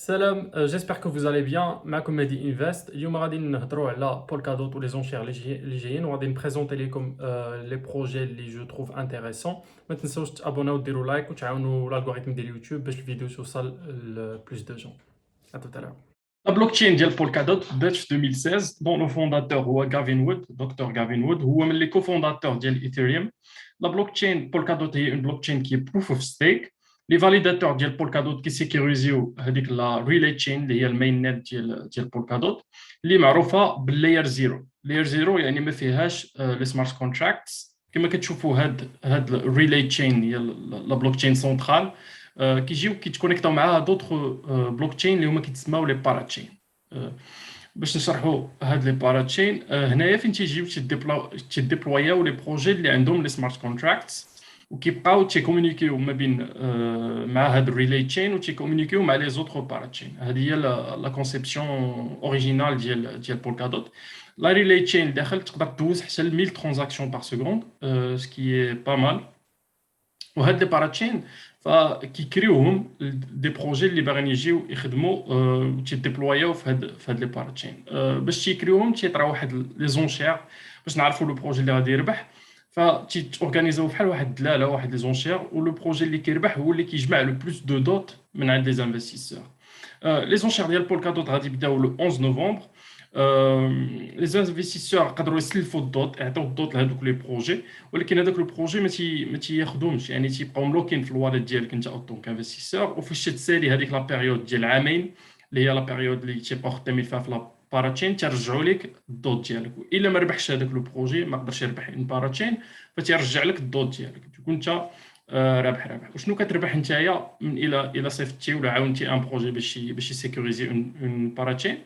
Salam, j'espère que vous allez bien. معكم مهدي Invest. اليوم غادي نهضروا على Polkadot ou les enchères اللي جايين وغادي نبريزونتي لكم لي بروجي اللي جو تروف انتريسون. ما تنساوش تابوناو وديروا لايك وتعاونوا الالغوريثم ديال اليوتيوب باش الفيديو توصل ل بلوس دو جون. À tout à l'heure. La blockchain ديال Polkadot بدات في 2016 dont le fondateur هو Gavin Wood, Dr. Gavin Wood, هو من les cofondateurs ديال Ethereum. La blockchain Polkadot هي une blockchain qui est proof of stake. Les validateurs ديال Polkadot qui sécurisيو هذيك la relay chain اللي هي المين نت ديال Polkadot اللي معروفه باللاير زيرو. لاير زيرو يعني ما فيهاش لي سمارت كونتراكتس كما كتشوفوا هاد الريلي تشين هي لا بلوك تشين سونترال كيجيو كيتكونيكتاو معها دوطخ بلوك تشين اللي هما كيتسماو لي بارا تشين. باش نشرحوا هاد لي بارا تشين هنايا فين تيجيو تيديبلوياو لي بروجي اللي عندهم لي سمارت كونتراكتس وكيبقاو تيكومونيكيو ما بين مع هاد الريلي تشين وتيكومونيكيو مع لي زوطخ بارا تشين. هذه هي لا كونسيبسيون اوريجينال ديال بولكادوت. لا ريلي تشين داخل تقدر دوز حتى ل 1000 ترانزاكسيون بار سكوند سكي با مال. وهاد لي باراتشين فكيكريوهم دي بروجي اللي باغيين يجيو يخدموا وتيديبلوياو في هاد لي باراتشين. باش تيكريوهم تيطراو واحد لي زونشير باش نعرفوا لو بروجي اللي غادي يربح، فتيتورغانيزاو بحال واحد الدلاله واحد لي زونشير، ولو بروجي اللي كيربح هو اللي كيجمع لو بلوس دو دوت من عند لي انفستيسور. لي زونشير ديال بولكادوت غادي يبداو لو 11 نوفمبر. لي انفستيسور يقدروا يسلفوا الدوت، يعطيو الدوت لهذوك لي بروجي، ولكن هذاك لو بروجي ما تياخذهمش، يعني تيبقاو ملوكين في الواليت ديالك انت اوطونك انفستيسور. وفاش تسالي هذيك لا بيريود ديال عامين اللي هي لا بيريود اللي تيبقاو خدامين فيها في لا باراتشين، ترجعوا لك الدوت ديالك. الا ما ربحش هذاك لو بروجي، ما قدرش يربح ان باراتشين، فتيرجع لك الدوت ديالك، تكون انت رابح رابح. وشنو كتربح نتايا من الى صيفطتي ولا عاونتي ان بروجي باش يسيكوريزي اون باراتشين؟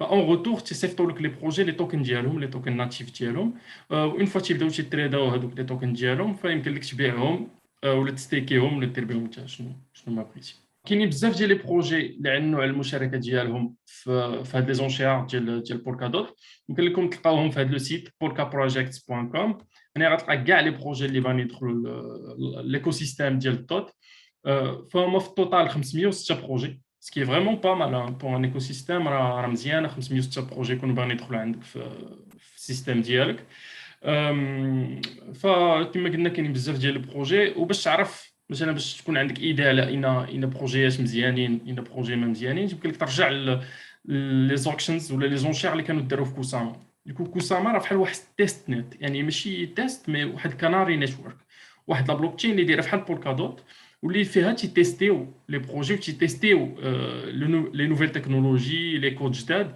فاون روتور تيصيفطوا لك لي بروجي لي توكن ديالهم، لي توكن ناتيف ديالهم. وان فوا تيبداو تيتريداو هذوك لي توكن ديالهم، فيمكن لك تبيعهم ولا تستيكيهم ولا دير بهم حتى شنو ما بغيتي. كاينين بزاف ديال لي بروجي اللي على نوع المشاركه ديالهم في هاد لي زونشير ديال بولكادوت. يمكن لكم تلقاوهم في هاد لو سيت polkaprojects.com. هنا غتلقى كاع لي بروجي اللي بغا يدخلوا ليكو سيستيم ديال الدوت. فهما في التوتال 506 بروجي، سكي فريمون با مال بور ان ايكو سيستيم. راه مزيانه 506 بروجي يكونوا باغيين يدخلوا عندك في السيستيم ديالك. فكما قلنا كاينين بزاف ديال البروجي. وباش تعرف مثلا، باش تكون عندك ايديا على ان بروجيات مزيانين ان بروجي ما مزيانين، يمكن لك ترجع لي زوكشنز ولا لي زونشير اللي كانوا داروا في كوساما. كوساما راه بحال واحد تيست نت، يعني ماشي تيست مي واحد كاناري نيتورك، واحد لا بلوك تشين اللي دايره بحال بولكادوت، واللي فيها تيتيستيو لي بروجي وتيتيستيو لي نوفيل تكنولوجي لي كود جداد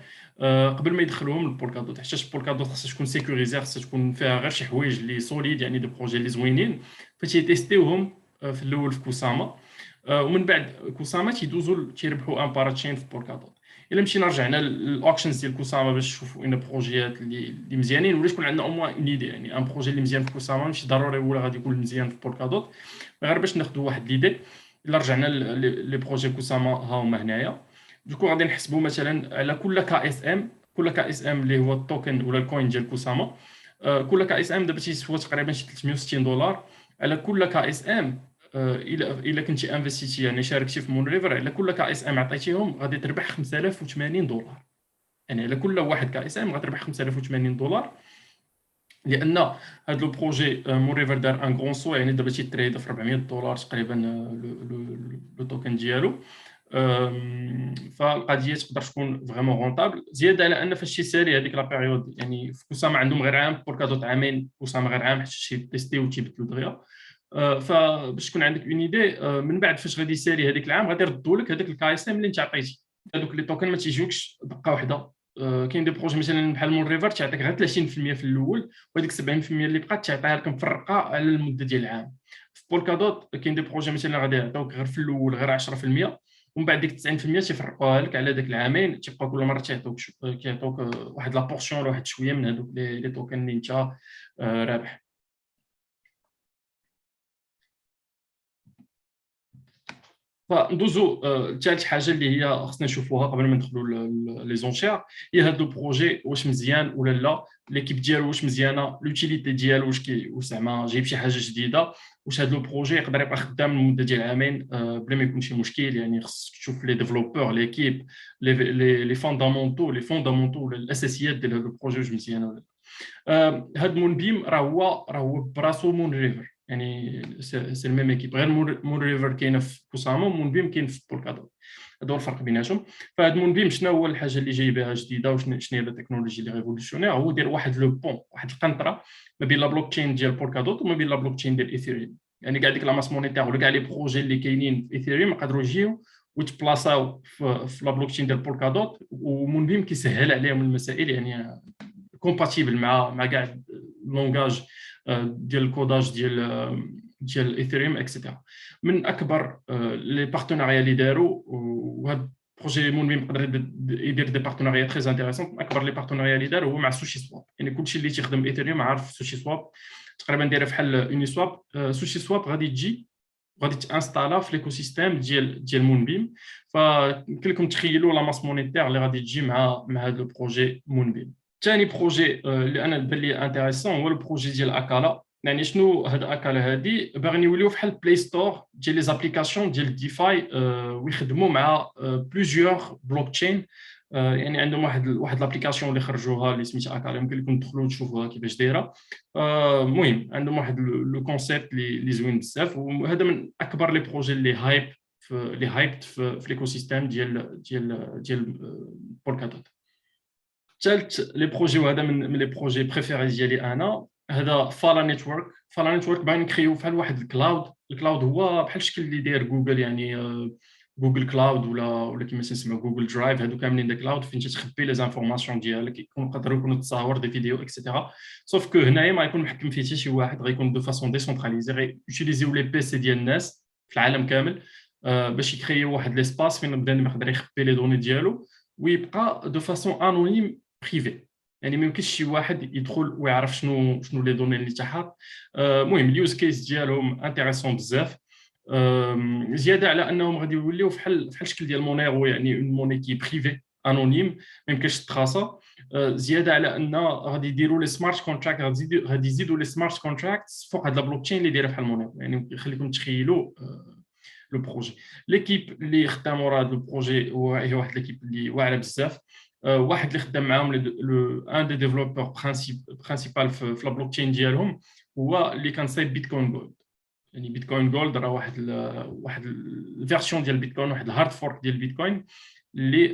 قبل ما يدخلوهم للبولكادوت. حيت البولكادوت خاصها تكون سيكوريزي، خاصها تكون فيها غير شي حوايج اللي سوليد، يعني دي بروجي اللي زوينين، فتيتيستيوهم في الاول في كوساما. ومن بعد كوساما تيربحوا ان باراتشين في بولكادوت. الا مشينا رجعنا للاوكشنز ديال كوساما باش نشوفوا ان بروجيات اللي مزيانين، ولا تكون عندنا او موان اون ايدي، يعني ان بروجي اللي مزيان في كوساما ماشي ضروري ولا غادي يكون مزيان في بولكادوت، غير باش ناخذوا واحد ليدي. الا رجعنا لي بروجي كوساما ها هما هنايا. دوكو غادي نحسبوا مثلا على كل كا اس ام. كل كا اس ام اللي هو التوكن ولا الكوين ديال كوساما. كل كا اس ام دابا تيسوى تقريبا شي $360 على كل كا اس ام. الا كنتي انفستيتي، يعني شاركتي في مون ريفر، على كل كا اس ام عطيتيهم غادي تربح $5080. يعني على كل واحد كا اس ام غتربح $5080. لان هذا لو بروجي مون ريفر دار ان غون سو، يعني دابا تيتريد في $400 تقريبا لو توكن ديالو. فالقضيه تقدر تكون فريمون رونطابل، زياده على ان فاش تيسالي هذيك لا بيريود، يعني في كوساما عندهم غير عام، بولكادوت عامين، كوساما غير عام، حيت تيستيو تيبدلوا دغيا. فباش تكون عندك اون ايدي، من بعد فاش غادي يسالي هذيك العام غادي يردوا لك هذاك الكا اس ام اللي انت عطيتي. هذوك لي توكن ما تيجيوكش دقه واحده. كاين دي بروجي مثلا بحال مون ريفر تعطيك غير 30% في الاول، وهذيك 70% اللي بقات تعطيها لك مفرقه على المده ديال العام. في بولكادوت كاين دي بروجي مثلا غادي يعطيوك غير في الاول غير 10%، ومن بعد ديك 90% تيفرقوها لك على داك العامين، تيبقى كل مره كيعطوك واحد لابورسيون ولا واحد شويه من هذوك لي توكن اللي انت رابح. فندوزو ثالث حاجه اللي هي خصنا نشوفوها قبل ما ندخلوا لي زونشير، هي هذا البروجي واش مزيان ولا لا، ليكيب ديالو واش مزيانه، لوتيليتي ديالو واش زعما جايب شي حاجه جديده، واش هذا البروجي يقدر يبقى خدام لمده ديال عامين بلا ما يكون شي مشكل. يعني خصك تشوف لي ديفلوبور ليكيب لي فوندامونتو ولا الاساسيات ديال هذا البروجي واش مزيانه ولا لا. هاد مونبيم راه هو براسو مون ريفر، يعني سي الميم ايكيب، غير مون ريفر كاينه في كوسامو، مونبيم كاين في بولكادوت. هذا هو الفرق بيناتهم. فهاد مونبيم شنو هو الحاجه اللي جايبها جديده وشنو هي التكنولوجيا اللي ريفولوسيونير؟ هو دير واحد لو بون، واحد القنطره ما بين لا بلوك تشين ديال بولكادوت وما بين لا بلوك تشين ديال ايثيريوم. يعني كاع ديك لا ماس مونيتير ولا كاع لي بروجي اللي كاينين في ايثيريوم يقدروا يجيو ويتبلاصاو في لا بلوك تشين ديال بولكادوت، ومونبيم كيسهل عليهم المسائل، يعني كومباتيبل مع كاع اللونغاج ديال الكوداج ديال ايثيريوم اكسيتيرا. من اكبر لي بارتناريا اللي داروا، وهذا بروجي مونبيم يقدر يدير دي بارتناريا تري انتريسون. اكبر لي بارتناريا اللي داروا هو مع سوشي سواب، يعني كلشي اللي تيخدم ايثيريوم عارف سوشي سواب، تقريبا دايره بحال يوني سواب. سوشي سواب غادي تجي غادي تانستالا في ليكو سيستيم ديال مونبيم. فيمكن لكم تخيلوا لا ماس مونيتير اللي غادي تجي مع هذا البروجي مونبيم. ثاني بروجي اللي انا بان لي انتريسون هو البروجي ديال اكالا. يعني شنو هاد اكالا هادي؟ باغي نوليو بحال بلاي ستور ديال لي زابليكاسيون ديال ديفاي، ويخدموا مع بليزيور بلوك تشين. يعني عندهم واحد لابليكاسيون اللي خرجوها اللي سميتها اكالا، يمكن لكم تدخلوا تشوفوها كيفاش دايره. المهم عندهم واحد لو كونسيبت اللي زوين بزاف، وهذا من اكبر لي بروجي اللي هايبت في ليكو سيستيم ديال بولكادوت. ثالث لي بروجي، وهذا من لي بروجي بريفيري ديالي انا، هذا فالا نيتورك. فالا نيتورك باغي نكريو بحال واحد الكلاود هو بحال الشكل اللي داير جوجل، يعني جوجل كلاود ولا كيما تسمى جوجل درايف. هادو كاملين دي كلاود فين تخبي لي زانفورماسيون ديالك، يقدروا يكونوا تصاور دي فيديو اكسيتيرا. سوف كو هنايا ما يكون محكم فيه حتى شي واحد، غيكون دو فاسون ديسونتراليزي، غيوتيليزيو لي بي سي ديال الناس في العالم كامل باش يكريو واحد ليسباس فين بنادم يقدر يخبي لي دوني ديالو ويبقى دو فاسون انونيم بريفي. يعني ما يمكنش شي واحد يدخل ويعرف شنو لي دوني اللي تحط. المهم اليوز كيس ديالهم انتريسون بزاف. زياده على انهم غادي يوليو بحال الشكل ديال مونيرو، يعني اون موني كي بريفي انونيم ما يمكنش تخاصه. زياده على ان غادي يديروا لي سمارت كونتراكت، غادي يزيدوا لي سمارت كونتراكت فوق هاد لا بلوك تشين اللي دايره بحال مونيرو. يعني يخليكم تخيلوا لو بروجي. ليكيب اللي خداموا راه هذا البروجي هي واحد ليكيب اللي واعره بزاف. واحد اللي خدام معاهم ان دي ديفلوبور برينسيبال في لا بلوك تشين ديالهم هو اللي كان صايب بيتكوين جولد. يعني بيتكوين جولد راه واحد الفيرسيون ديال بيتكوين، واحد الهارد فورك ديال بيتكوين اللي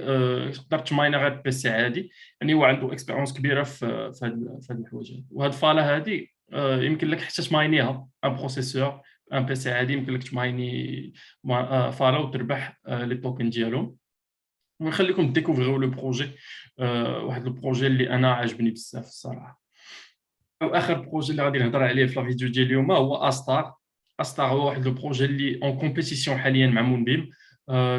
تقدر تماينر غير بي سي عادي. يعني هو عنده اكسبيرونس كبيره في هاد الحوايج. وهاد فالا هادي يمكن لك حتى تماينيها ان بروسيسور ان بي سي عادي، يمكن لك تمايني فالا وتربح لي توكن ديالهم. ونخليكم ديكوفريو لو بروجي، واحد البروجي اللي انا عاجبني بزاف الصراحه. واخر بروجي اللي غادي نهضر عليه في لا فيديو ديال اليوم هو استار هو واحد لو بروجي اللي اون كومبيتيسيون حاليا مع مونبيم.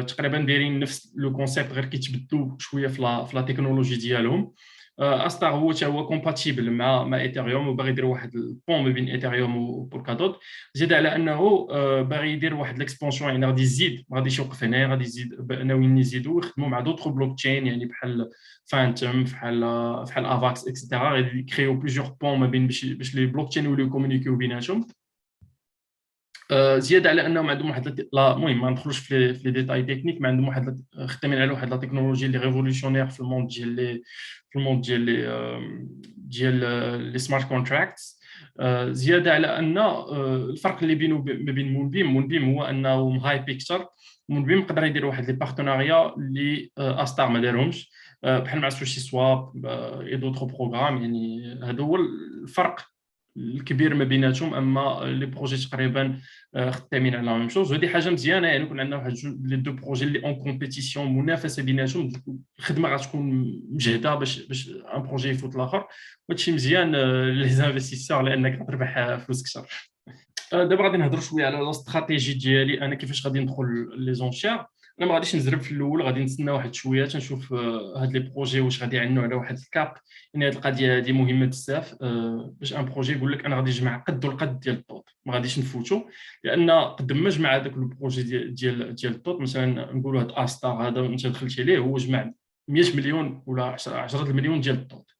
تقريبا دايرين نفس لو كونسيبت، غير كيتبدلوا شويه في لا تكنولوجي ديالهم. استار هو كومباتيبل مع ايثيريوم، وباغي يدير واحد البون ما بين ايثيريوم وبولكادوت. زيد على انه باغي يدير واحد ليكسبونسيون، يعني غادي يزيد، ما غاديش يوقف هنا، غادي يزيد ناويين يزيدوا يخدموا مع دوطخ بلوك تشين، يعني بحال فانتوم، بحال افاكس اكسيتيرا. غادي يكريو بليزيور بون ما بين باش لي بلوك تشين يوليو كومونيكيو بيناتهم. زياده على انهم عندهم واحد المهم ما ندخلوش في لي ديتاي تكنيك، ما عندهم واحد خدامين على واحد لا تكنولوجي اللي ريفولوسيونير في الموند ديال لي سمارت كونتراكتس. زياده على ان الفرق اللي بينه ما بين مونبيم هو انه هاي بيكتشر. مونبيم يقدر يدير واحد لي بارتناريا اللي استار ما دارهمش، بحال مع سوشي سواب اي دوطخ بروغرام. يعني هذا هو الفرق الكبير ما بيناتهم. اما لي بروجي تقريبا خدامين على لا ميم شوز، وهذه حاجه مزيانه. يعني كون عندنا واحد لي دو بروجي اللي اون كومبيتيسيون منافسه بيناتهم، الخدمه غتكون مجهده باش ان بروجي يفوت الاخر. وهادشي مزيان لي زانفستيسور لانك غتربح فلوس كثر. دابا غادي نهضروا شويه على لا استراتيجي ديالي انا كيفاش غادي ندخل لي زونشير. انا ما غاديش نزرب في الاول، غادي نتسنى واحد شويه تنشوف هاد لي بروجي واش غادي يعنوا على واحد الكاب. يعني هاد القضيه هادي مهمه بزاف، باش ان بروجي يقول لك انا غادي نجمع قد والقد ديال الطوط، ما غاديش نفوتو. لان قد ما جمع هذاك البروجي ديال الطوط، مثلا نقولوا هاد استار هذا انت دخلتي ليه، هو جمع 100 مليون ولا 10 المليون ديال الطوط،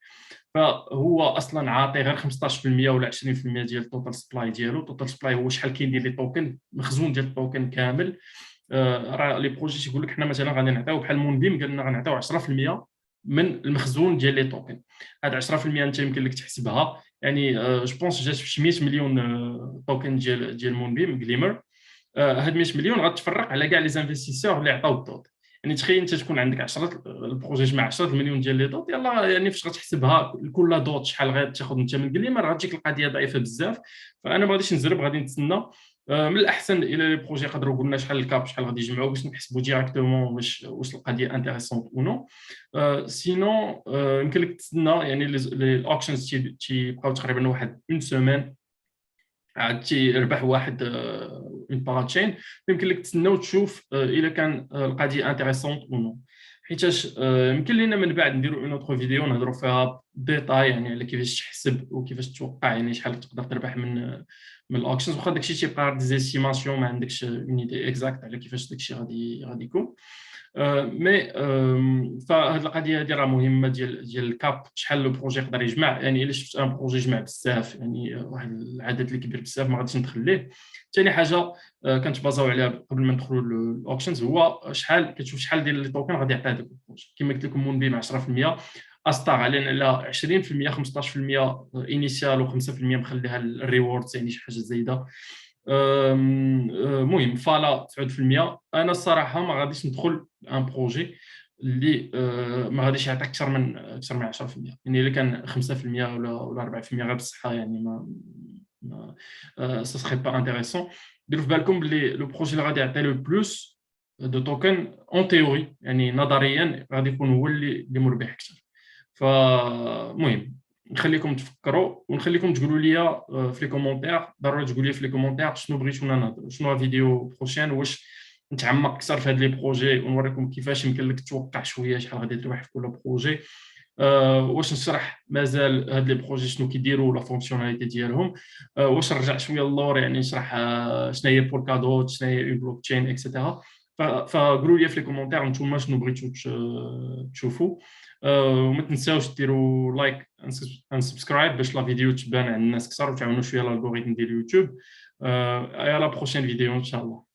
فهو اصلا عاطي غير 15% ولا 20% ديال التوتال سبلاي ديالو. التوتال سبلاي هو شحال كايندير لي توكن، مخزون ديال التوكن كامل. راه لي بروجي تيقول لك حنا مثلا غادي نعطيو بحال مونبيم، قال لنا غنعطيو 10% من المخزون ديال لي توكن. هاد 10% انت يمكن لك تحسبها، يعني جو بونس جات في 100 مليون توكن ديال مونبيم جليمر. هاد 100 مليون غتفرق على كاع لي زانفستيسور اللي عطاو الدوت. يعني تخيل انت تكون عندك 10 البروجي جمع 10 مليون ديال لي دوت، يلاه يعني فاش غتحسبها كل دوت شحال غتاخذ انت من جليمر، غتجيك القضيه ضعيفه بزاف. فانا ما غاديش نزرب، غادي نتسنى. من الاحسن الى لي بروجي يقدروا يقولوا لنا شحال الكاب، شحال غادي يجمعوا، باش نحسبوا ديريكتومون واش القضيه انتريسونت او نو. سينون يمكن لك تستنى، يعني لي الاوكشنز تيبقاو تقريبا واحد اون سيمين عاد تيربح واحد اون باراتشين. يمكن لك تسنى وتشوف الا كان القضيه انتريسونت او نو. حيتاش يمكن لينا من بعد نديروا اون اوتر فيديو نهضروا فيها ديتاي، يعني على كيفاش تحسب وكيفاش توقع، يعني شحال تقدر تربح من الاوكشنز. واخا داكشي تيبقى ديزيستيماسيون، ما عندكش اون ايدي اكزاكت على كيفاش داكشي غادي يكون. مي فهاد القضيه هادي راه مهمه، ديال الكاب، شحال لو بروجي يقدر يجمع. يعني الا شفت ان بروجي يجمع بزاف، يعني واحد العدد اللي كبير بزاف، ما غاديش ندخل ليه. ثاني حاجه كنتبازاو عليها قبل ما ندخلوا الاوكشنز، هو شحال كتشوف شحال ديال لي توكن غادي يعطي هذاك البروجي. كما قلت لكم مونبيم 10%، استار علينا على 20%، 15% انيسيال و5% مخليها الريوردز، يعني شي حاجه زايده. المهم فالا 9%. انا الصراحه ما غاديش ندخل ان بروجي اللي ما غاديش يعطيك اكثر من 10%. يعني الا كان 5% ولا 4% غير بالصحه، يعني ما سا سخي با انتريسون. ديروا في بالكم بلي لو بروجي اللي غادي يعطي لو بلوس دو توكن اون تيوري، يعني نظريا غادي يكون هو اللي مربح اكثر. فالمهم نخليكم تفكروا، ونخليكم تقولوا لي في لي كومونتير. ضروري تقولوا لي في لي كومونتير شنو بغيتونا نهضروا، شنو فيديو بروشين، واش نتعمق اكثر في هاد لي بروجي ونوريكم كيفاش يمكن لك توقع شويه شحال غادي تربح في كل بروجي. واش نشرح مازال هاد لي بروجي شنو كيديروا لا فونكسيوناليتي ديالهم. واش نرجع شويه للور، يعني نشرح شنو هي بولكادوت، شنو هي بلوك تشين اكسيتيرا. فقولوا لي في لي كومونتير نتوما شنو بغيتو تشوفوا. وما تنساوش ديروا لايك ان سبسكرايب باش لا فيديو تبان عند الناس اكثر، وتعاونوا شويه الالغوريثم ديال اليوتيوب. اي لا بروشين فيديو ان شاء الله.